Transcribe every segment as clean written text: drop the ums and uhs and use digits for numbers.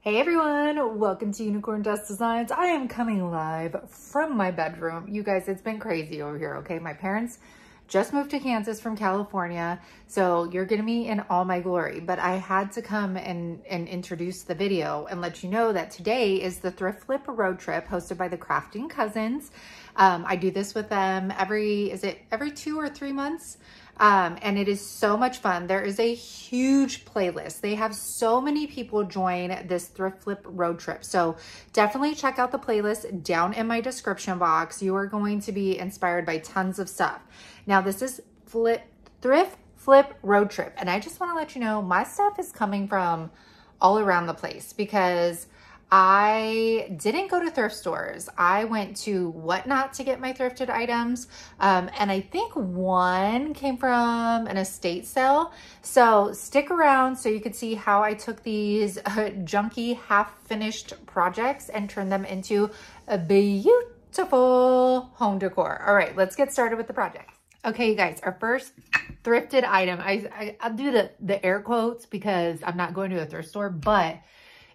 Hey everyone, welcome to Unicorn Dust Designs. I am coming live from my bedroom. You guys, it's been crazy over here, okay? My parents just moved to Kansas from California, so you're getting me in all my glory. But I had to come and introduce the video and let you know that today is the Thrift Flip Road Trip hosted by the Crafting Cousins. I do this with them every 2 or 3 months? And it is so much fun. There is a huge playlist. They have so many people join this Thrift Flip Road Trip. So definitely check out the playlist down in my description box. You are going to be inspired by tons of stuff. Now this is Thrift Flip Road Trip. And I just want to let you know, my stuff is coming from all around the place because I didn't go to thrift stores. I went to Whatnot to get my thrifted items. And I think one came from an estate sale. So stick around so you can see how I took these junky half-finished projects and turned them into a beautiful home decor. All right, let's get started with the project. Okay, you guys, our first thrifted item. I'll do the air quotes because I'm not going to a thrift store, but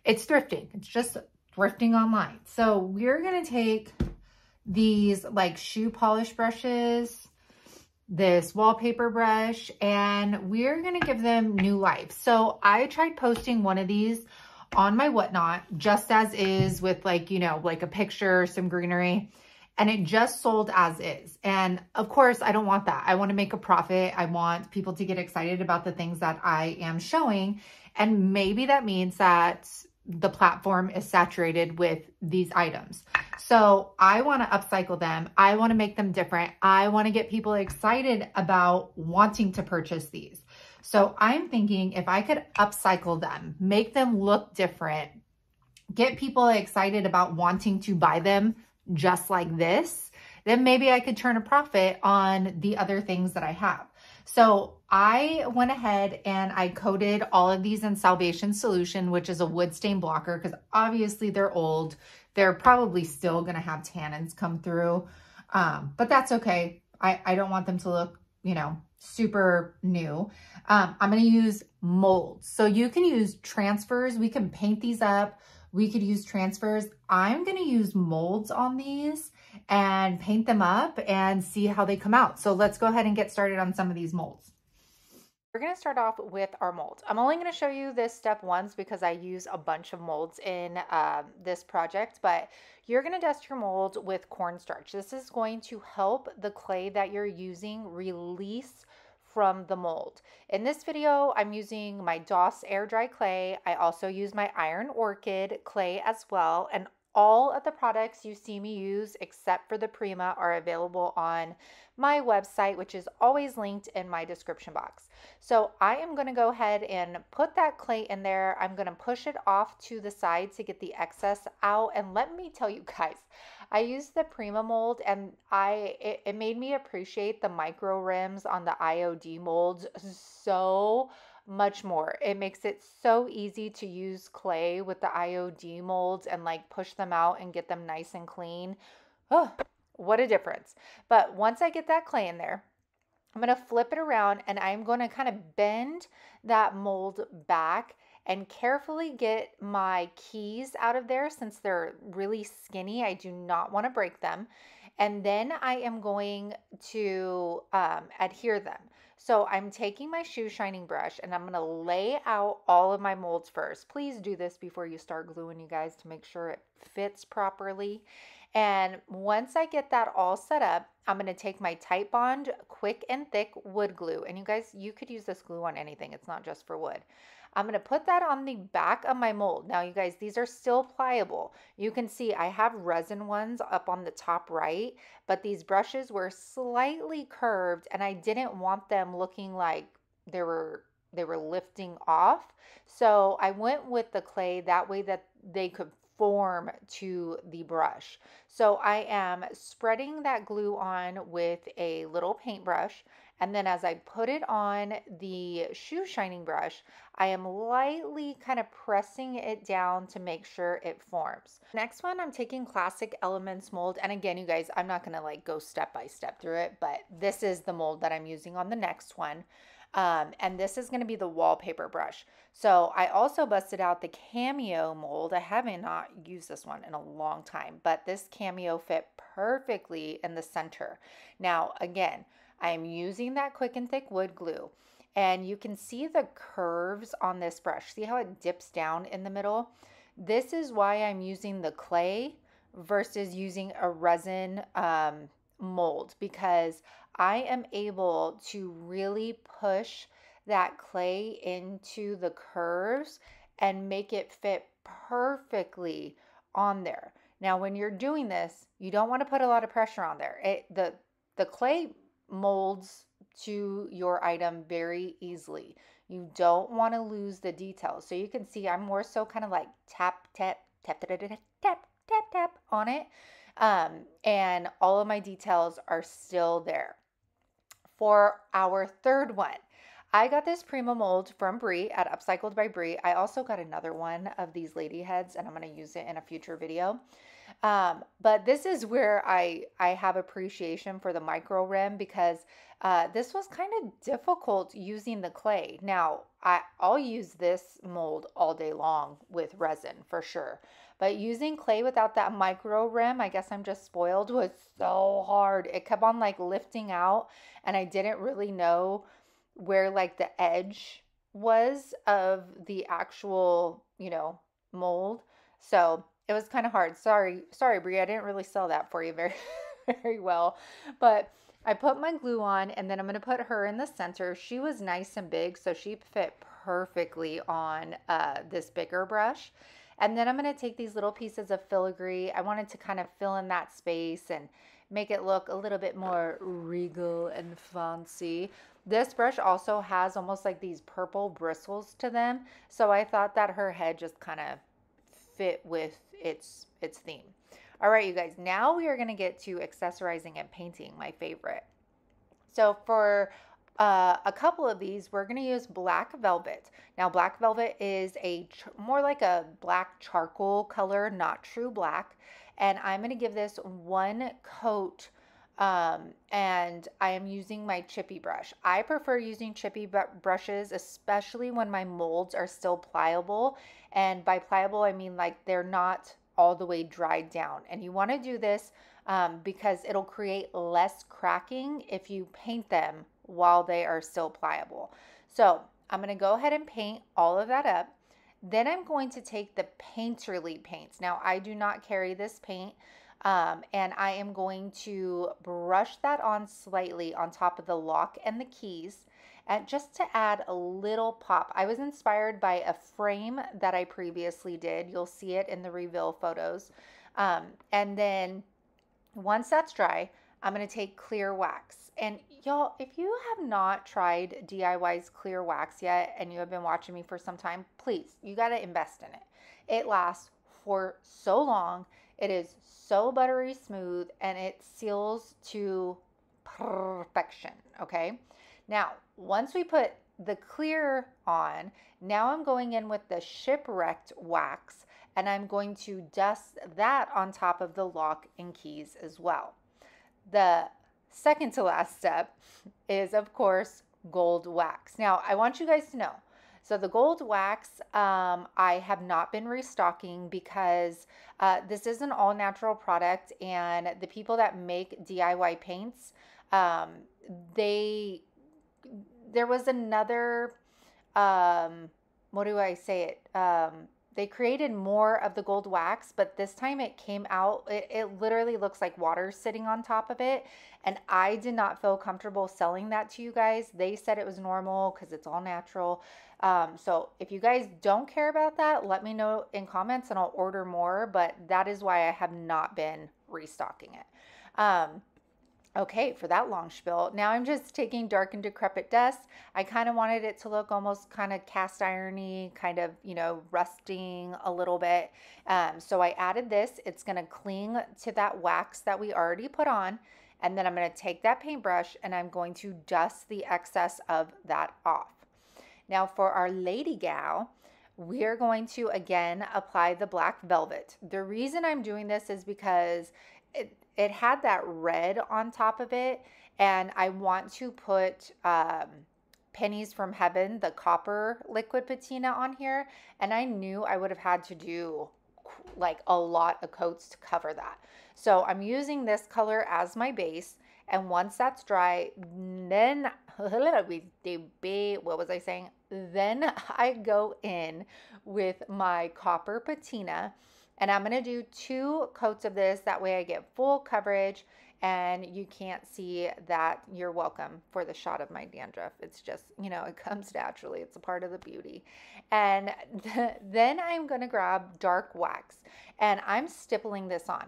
it's thrifting. It's just thrifting online. So we're going to take these like shoe polish brushes, this wallpaper brush, and we're going to give them new life. So I tried posting one of these on my Whatnot just as is with like, you know, like a picture, some greenery, and it just sold as is. And of course, I don't want that. I want to make a profit. I want people to get excited about the things that I am showing. And maybe that means that the platform is saturated with these items. So I want to upcycle them. I want to make them different. I want to get people excited about wanting to purchase these. So I'm thinking if I could upcycle them, make them look different, get people excited about wanting to buy them just like this, then maybe I could turn a profit on the other things that I have. So I went ahead and I coated all of these in Salvation Solution, which is a wood stain blocker, because obviously they're old. They're probably still going to have tannins come through, but that's okay. I don't want them to look, you know, super new. I'm going to use molds. So you can use transfers. We can paint these up. We could use transfers. I'm going to use molds on these and paint them up and see how they come out. So let's go ahead and get started on some of these molds. We're going to start off with our molds. I'm only going to show you this step once because I use a bunch of molds in this project, but you're going to dust your mold with cornstarch. This is going to help the clay that you're using release from the mold. In this video, I'm using my DOS air dry clay. I also use my Iron Orchid clay as well. And all of the products you see me use, except for the Prima, are available on my website, which is always linked in my description box. So I am going to go ahead and put that clay in there. I'm going to push it off to the side to get the excess out. And let me tell you guys, I used the Prima mold and it made me appreciate the micro rims on the IOD molds so much more. It makes it so easy to use clay with the IOD molds and like push them out and get them nice and clean. Oh, what a difference. But once I get that clay in there, I'm going to flip it around and I'm going to kind of bend that mold back and carefully get my keys out of there since they're really skinny. I do not want to break them. And then I am going to adhere them. So I'm taking my shoe shining brush and I'm going to lay out all of my molds first. Please do this before you start gluing, you guys, to make sure it fits properly. And once I get that all set up, I'm going to take my Tite Bond Quick and Thick wood glue. And you guys, you could use this glue on anything. It's not just for wood. I'm going to put that on the back of my mold. Now, you guys, these are still pliable. You can see I have resin ones up on the top right, but these brushes were slightly curved and I didn't want them looking like they were lifting off. So I went with the clay that way that they could form to the brush. So I am spreading that glue on with a little paintbrush. And then as I put it on the shoe shining brush, I am lightly kind of pressing it down to make sure it forms. Next one, I'm taking Classic Elements mold. And again, you guys, I'm not going to like go step by step through it, but this is the mold that I'm using on the next one. And this is going to be the wallpaper brush. So I also busted out the Cameo mold. I haven't not used this one in a long time, but this Cameo fit perfectly in the center. Now, again, I'm using that quick and thick wood glue, and you can see the curves on this brush. See how it dips down in the middle? This is why I'm using the clay versus using a resin mold, because I am able to really push that clay into the curves and make it fit perfectly on there. Now, when you're doing this, you don't want to put a lot of pressure on there. The clay molds to your item very easily. You don't want to lose the details. So you can see I'm more so kind of like tap, tap, tap, tap, tap, tap, tap, tap on it. And all of my details are still there. For our third one, I got this Prima mold from Brie at Upcycled by Brie. I also got another one of these lady heads, and I'm going to use it in a future video. But this is where I have appreciation for the micro rim, because this was kind of difficult using the clay. Now, I'll use this mold all day long with resin for sure. But using clay without that micro rim, I guess I'm just spoiled, was so hard. It kept on like lifting out, and I didn't really know where like the edge was of the actual, mold. So it was kind of hard. Sorry, Brie. I didn't really sell that for you very, very well. But I put my glue on, and then I'm going to put her in the center. She was nice and big, so she fit perfectly on this bigger brush. And then I'm going to take these little pieces of filigree. I wanted to kind of fill in that space and make it look a little bit more regal and fancy. This brush also has almost like these purple bristles to them. So I thought that her head just kind of fit with its theme. All right, you guys, now we are going to get to accessorizing and painting, my favorite. So for a couple of these, we're going to use black velvet. Now, black velvet is more like a black charcoal color, not true black. And I'm going to give this one coat, and I am using my chippy brush. I prefer using chippy brushes, especially when my molds are still pliable. And by pliable, I mean like they're not all the way dried down. And you want to do this because it'll create less cracking if you paint them while they are still pliable. So I'm going to go ahead and paint all of that up. Then I'm going to take the Painterly paints. Now, I do not carry this paint, and I am going to brush that on slightly on top of the lock and the keys, and just to add a little pop. I was inspired by a frame that I previously did. You'll see it in the reveal photos. And then once that's dry, I'm going to take clear wax. And y'all, if you have not tried DIY's clear wax yet, and you have been watching me for some time, please, you got to invest in it. It lasts for so long. It is so buttery smooth, and it seals to perfection, okay? Now, once we put the clear on, now I'm going in with the shipwrecked wax, and I'm going to dust that on top of the lock and keys as well. The second to last step is, of course, gold wax. Now, I want you guys to know, so the gold wax, I have not been restocking because this is an all-natural product, and the people that make DIY paints, there was another, what do I say it? They created more of the gold wax, but this time it came out, it literally looks like water sitting on top of it. And I did not feel comfortable selling that to you guys. They said it was normal because it's all natural. So if you guys don't care about that, let me know in comments and I'll order more. But that is why I have not been restocking it. Okay, for that long spiel, now I'm just taking dark and decrepit dust. I kind of wanted it to look almost kind of cast irony, kind of, rusting a little bit. So I added this. It's going to cling to that wax that we already put on. And then I'm going to take that paintbrush and I'm going to dust the excess of that off. Now for our lady gal, we are going to, again, apply the black velvet. The reason I'm doing this is because it had that red on top of it, and I want to put Pennies from Heaven, the copper liquid patina on here, and I knew I would have had to do like a lot of coats to cover that. So I'm using this color as my base, and once that's dry, then what was I saying? Then I go in with my copper patina, and I'm going to do 2 coats of this. That way I get full coverage and you can't see that. You're welcome for the shot of my dandruff. It's just, you know, it comes naturally. It's a part of the beauty. And then I'm going to grab dark wax, and I'm stippling this on.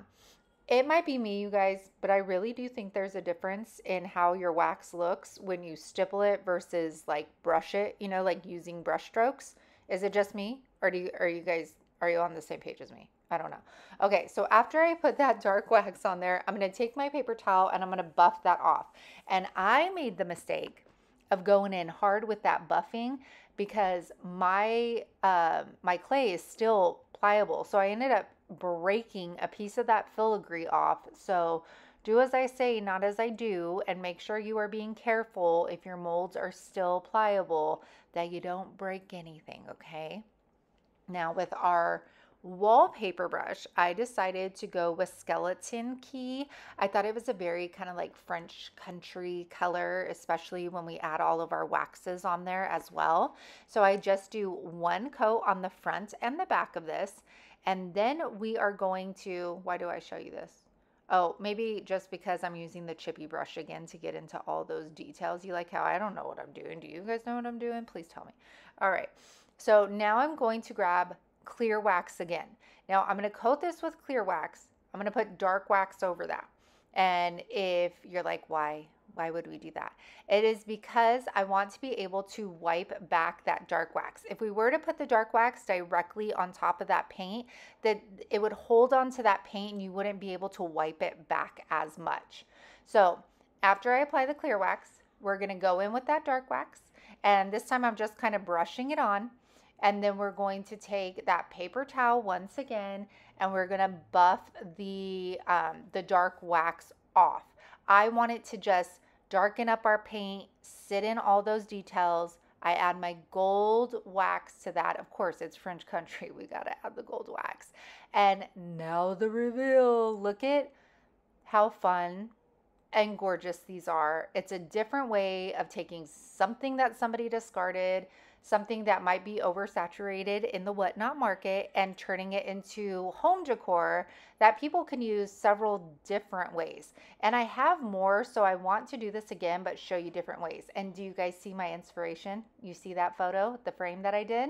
It might be me, you guys, but I really do think there's a difference in how your wax looks when you stipple it versus like brush it, you know, like using brush strokes. Is it just me, or are you on the same page as me? I don't know. Okay, so after I put that dark wax on there, I'm going to take my paper towel and I'm going to buff that off. And I made the mistake of going in hard with that buffing because my my clay is still pliable. So I ended up breaking a piece of that filigree off. So do as I say, not as I do, and make sure you are being careful if your molds are still pliable that you don't break anything, okay? Now with our wallpaper brush, I decided to go with Skeleton Key. I thought it was a very kind of like French country color, especially when we add all of our waxes on there as well. So I just do 1 coat on the front and the back of this, and then we are going to, why do I show you this? Oh, maybe just because I'm using the chippy brush again to get into all those details. You like how I don't know what I'm doing? Do you guys know what I'm doing? Please tell me. All right, so now I'm going to grab clear wax again. Now I'm going to coat this with clear wax. I'm going to put dark wax over that. And if you're like, why would we do that? It is because I want to be able to wipe back that dark wax. If we were to put the dark wax directly on top of that paint, that it would hold on to that paint and you wouldn't be able to wipe it back as much. So after I apply the clear wax, we're going to go in with that dark wax. And this time I'm just kind of brushing it on. And then we're going to take that paper towel once again, and we're going to buff the dark wax off. I want it to just darken up our paint, sit in all those details. I add my gold wax to that. Of course, it's French country. We got to add the gold wax. And now the reveal. Look at how fun and gorgeous these are. It's a different way of taking something that somebody discarded, something that might be oversaturated in the whatnot market, and turning it into home decor that people can use several different ways. And I have more, so I want to do this again, but show you different ways. And do you guys see my inspiration? You see that photo, the frame that I did?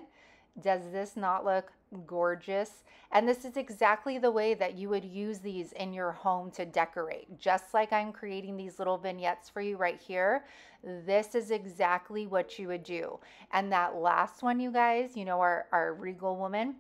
Does this not look gorgeous? And this is exactly the way that you would use these in your home to decorate. Just like I'm creating these little vignettes for you right here, this is exactly what you would do. And that last one, you guys, you know, our regal woman,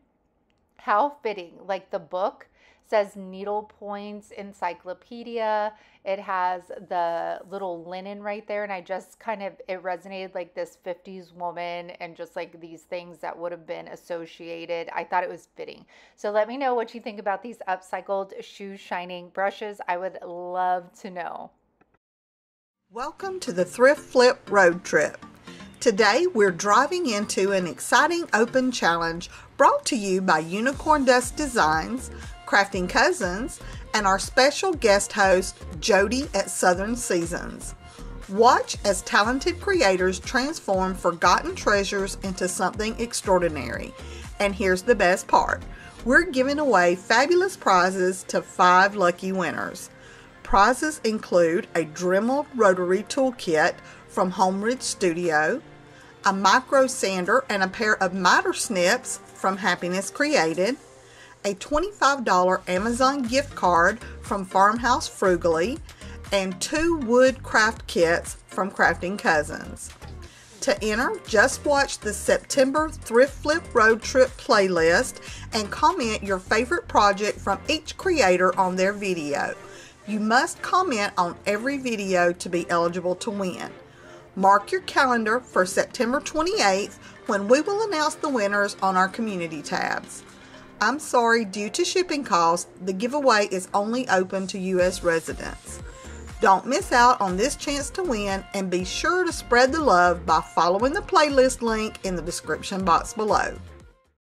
how fitting. Like the book says Needlepoint's Encyclopedia. It has the little linen right there, and I just kind of, it resonated like this 50s woman and just like these things that would have been associated. I thought it was fitting. So let me know what you think about these upcycled shoe shining brushes. I would love to know. Welcome to the Thrift Flip Road Trip. Today we're driving into an exciting open challenge brought to you by UnicornDustDesigns, Crafting Cousins, and our special guest host, Jody at Southern Seasons. Watch as talented creators transform forgotten treasures into something extraordinary. And here's the best part. We're giving away fabulous prizes to 5 lucky winners. Prizes include a Dremel rotary toolkit from Homeridge Studio, a micro sander and a pair of miter snips from Happiness Created, a $25 Amazon gift card from Farmhouse Frugally, and 2 wood craft kits from Crafting Cousins. To enter, just watch the September Thrift Flip Road Trip playlist and comment your favorite project from each creator on their video. You must comment on every video to be eligible to win. Mark your calendar for September 28th when we will announce the winners on our community tabs. I'm sorry, due to shipping costs, the giveaway is only open to U.S. residents. Don't miss out on this chance to win, and be sure to spread the love by following the playlist link in the description box below.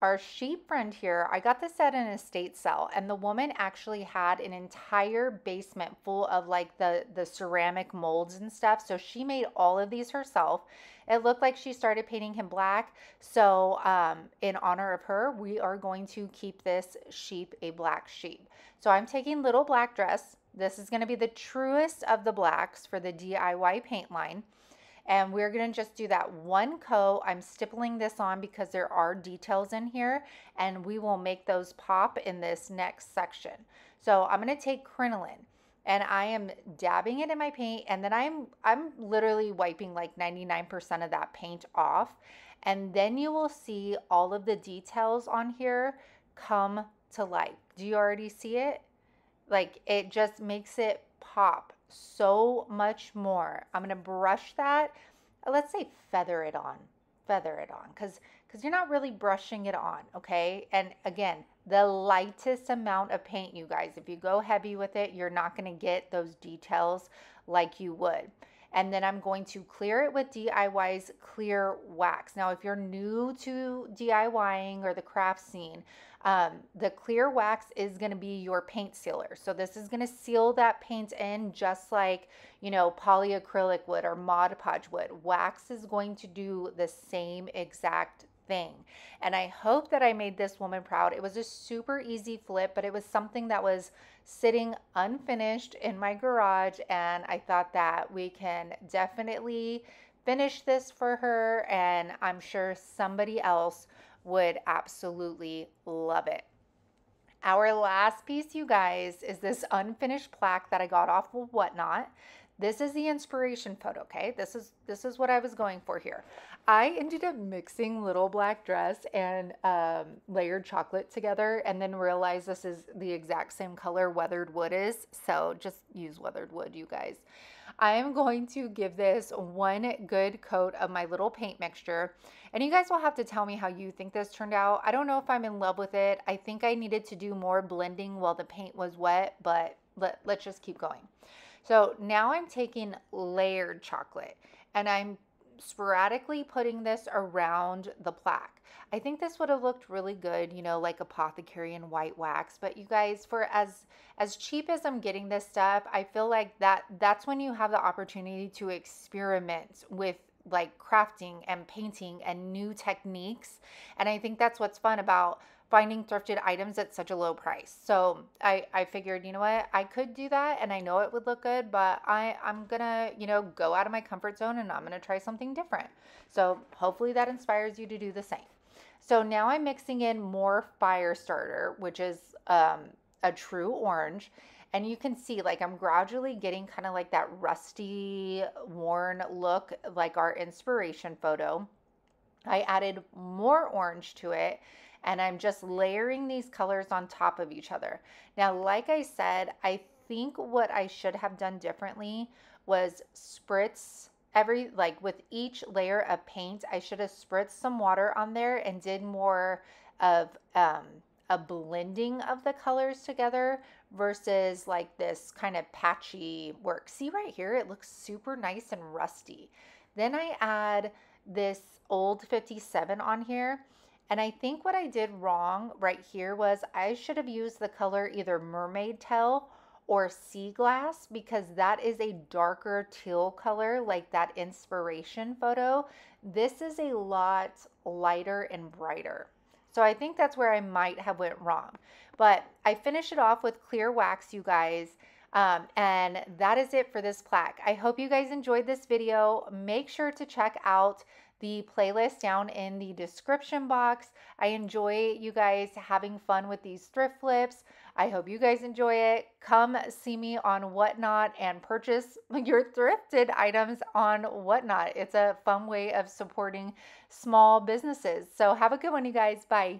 Our sheep friend here, I got this at an estate sale, and the woman actually had an entire basement full of like the ceramic molds and stuff. So she made all of these herself. It looked like she started painting him black. So in honor of her, we are going to keep this sheep a black sheep. So I'm taking Little Black Dress. This is going to be the truest of the blacks for the DIY paint line. And we're going to just do that one coat. I'm stippling this on because there are details in here, and we will make those pop in this next section. So I'm going to take crinoline, and I am dabbing it in my paint, and then I'm literally wiping like 99% of that paint off. And then you will see all of the details on here come to life. Do you already see it? Like, it just makes it pop so much more. I'm going to brush that. Let's say feather it on, because you're not really brushing it on, okay? And again, the lightest amount of paint, you guys. If you go heavy with it, you're not going to get those details like you would. And then I'm going to clear it with DIY's clear wax. Now, if you're new to DIYing or the craft scene, the clear wax is going to be your paint sealer. So this is going to seal that paint in just like, you know, polyacrylic would or Mod Podge would. Wax is going to do the same exact thing. And I hope that I made this woman proud. It was a super easy flip, but it was something that was sitting unfinished in my garage, and I thought that we can definitely finish this for her, and I'm sure somebody else would absolutely love it. Our last piece, you guys, is this unfinished plaque that I got off of Whatnot. This is the inspiration photo, okay? This is what I was going for here. I ended up mixing Little Black Dress and layered chocolate together, and then realized this is the exact same color weathered wood is. So just use weathered wood, you guys. I am going to give this one good coat of my little paint mixture, and you guys will have to tell me how you think this turned out. I don't know if I'm in love with it. I think I needed to do more blending while the paint was wet, but let's just keep going. So now I'm taking layered chocolate, and I'm sporadically putting this around the plaque. I think this would have looked really good, you know, like apothecary and white wax. But you guys, for as cheap as I'm getting this stuff, I feel like that's when you have the opportunity to experiment with like crafting and painting and new techniques. And I think that's what's fun about finding thrifted items at such a low price. So I figured, you know what, I could do that, and I know it would look good, but I'm gonna, you know, go out of my comfort zone, and I'm gonna try something different. So hopefully that inspires you to do the same. So now I'm mixing in more fire starter, which is a true orange. And you can see like I'm gradually getting kind of like that rusty, worn look like our inspiration photo. I added more orange to it, and I'm just layering these colors on top of each other. Now, like I said, I think what I should have done differently was spritz like with each layer of paint, I should have spritzed some water on there and did more of a blending of the colors together versus like this kind of patchy work. See right here, it looks super nice and rusty. Then I add this old 57 on here. And I think what I did wrong right here was I should have used the color either mermaid tail or sea glass, because that is a darker teal color like that inspiration photo. This is a lot lighter and brighter. So I think that's where I might have went wrong. But I finish it off with clear wax, you guys. And that is it for this plaque. I hope you guys enjoyed this video. Make sure to check out the playlist down in the description box. I enjoy you guys having fun with these thrift flips. I hope you guys enjoy it. Come see me on Whatnot and purchase your thrifted items on Whatnot. It's a fun way of supporting small businesses. So have a good one, you guys. Bye.